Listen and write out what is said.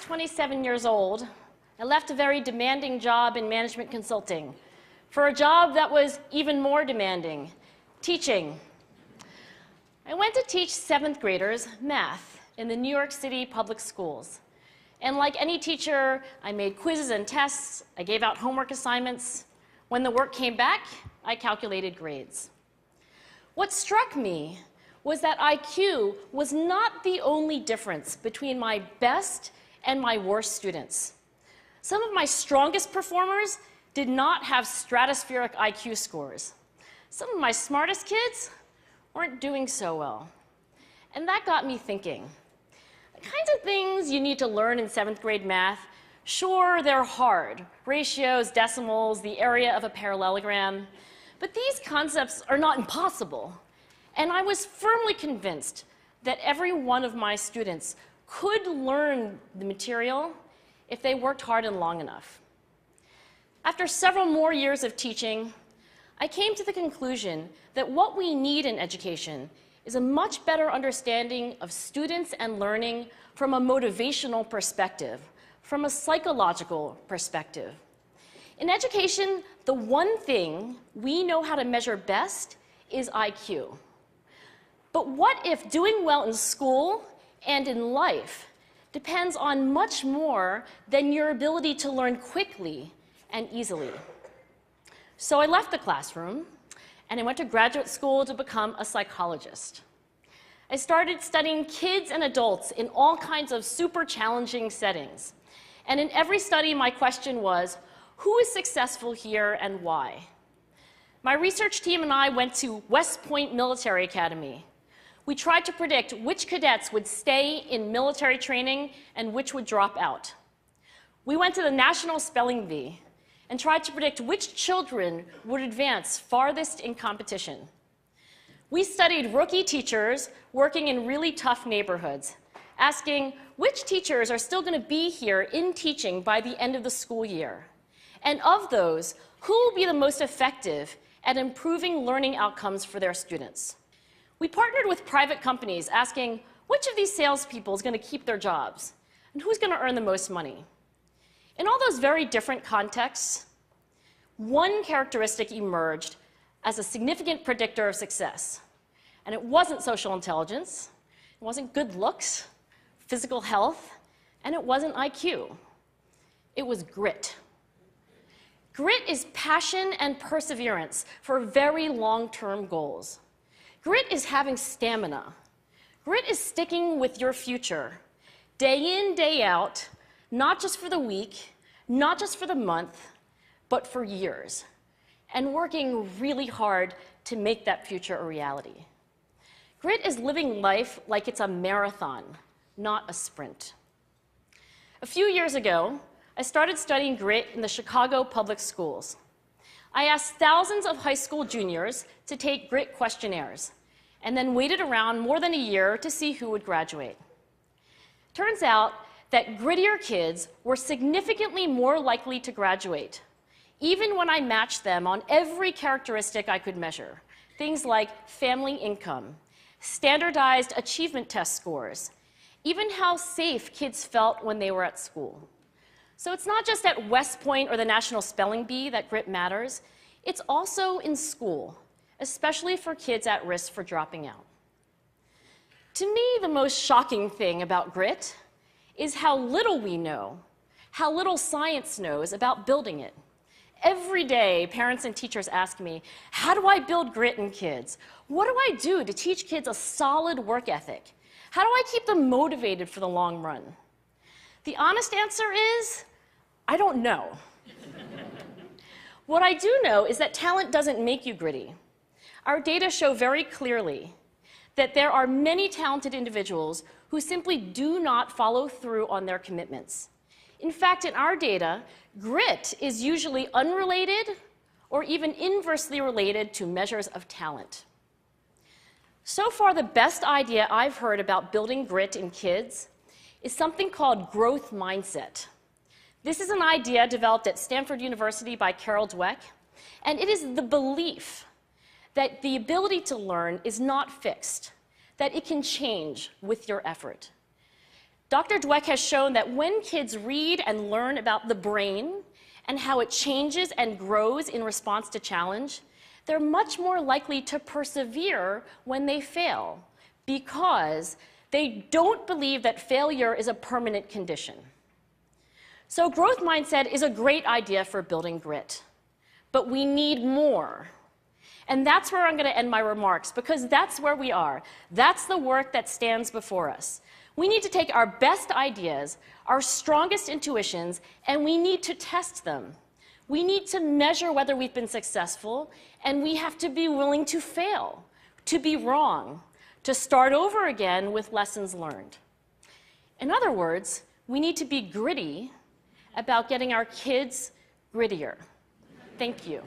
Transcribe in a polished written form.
27 years old, I left a very demanding job in management consulting for a job that was even more demanding, teaching. I went to teach 7th graders math in the New York City public schools. And like any teacher, I made quizzes and tests, I gave out homework assignments. When the work came back, I calculated grades. What struck me was that IQ was not the only difference between my best and my worst students. Some of my strongest performers did not have stratospheric IQ scores. Some of my smartest kids weren't doing so well. And that got me thinking. The kinds of things you need to learn in 7th grade math, sure, they're hard. Ratios, decimals, the area of a parallelogram. But these concepts are not impossible. And I was firmly convinced that every one of my students could learn the material if they worked hard and long enough. After several more years of teaching, I came to the conclusion that what we need in education is a much better understanding of students and learning from a motivational perspective, from a psychological perspective. In education, the one thing we know how to measure best is IQ. But what if doing well in school and in life depends on much more than your ability to learn quickly and easily? So I left the classroom and I went to graduate school to become a psychologist. I started studying kids and adults in all kinds of super challenging settings. And in every study, my question was, who is successful here and why? My research team and I went to West Point Military Academy. We tried to predict which cadets would stay in military training and which would drop out. We went to the National Spelling Bee and tried to predict which children would advance farthest in competition. We studied rookie teachers working in really tough neighborhoods, asking which teachers are still going to be here in teaching by the end of the school year. And of those, who will be the most effective at improving learning outcomes for their students? We partnered with private companies asking which of these salespeople is going to keep their jobs and who's going to earn the most money. In all those very different contexts, one characteristic emerged as a significant predictor of success. And it wasn't social intelligence, it wasn't good looks, physical health, and it wasn't IQ. It was grit. Grit is passion and perseverance for very long-term goals. Grit is having stamina. Grit is sticking with your future, day in, day out, not just for the week, not just for the month, but for years, and working really hard to make that future a reality. Grit is living life like it's a marathon, not a sprint. A few years ago, I started studying grit in the Chicago public schools. I asked thousands of high school juniors to take grit questionnaires, and then waited around more than a year to see who would graduate. Turns out that grittier kids were significantly more likely to graduate, even when I matched them on every characteristic I could measure, things like family income, standardized achievement test scores, even how safe kids felt when they were at school. So it's not just at West Point or the National Spelling Bee that grit matters, it's also in school, especially for kids at risk for dropping out. To me, the most shocking thing about grit is how little we know, how little science knows about building it. Every day, parents and teachers ask me, how do I build grit in kids? What do I do to teach kids a solid work ethic? How do I keep them motivated for the long run? The honest answer is, I don't know. What I do know is that talent doesn't make you gritty. Our data show very clearly that there are many talented individuals who simply do not follow through on their commitments. In fact, in our data, grit is usually unrelated or even inversely related to measures of talent. So far, the best idea I've heard about building grit in kids is something called growth mindset. This is an idea developed at Stanford University by Carol Dweck, and it is the belief that the ability to learn is not fixed, that it can change with your effort. Dr. Dweck has shown that when kids read and learn about the brain and how it changes and grows in response to challenge, they're much more likely to persevere when they fail because they don't believe that failure is a permanent condition. So growth mindset is a great idea for building grit, but we need more. And that's where I'm going to end my remarks, because that's where we are. That's the work that stands before us. We need to take our best ideas, our strongest intuitions, and we need to test them. We need to measure whether we've been successful, and we have to be willing to fail, to be wrong, to start over again with lessons learned. In other words, we need to be gritty about getting our kids grittier. Thank you.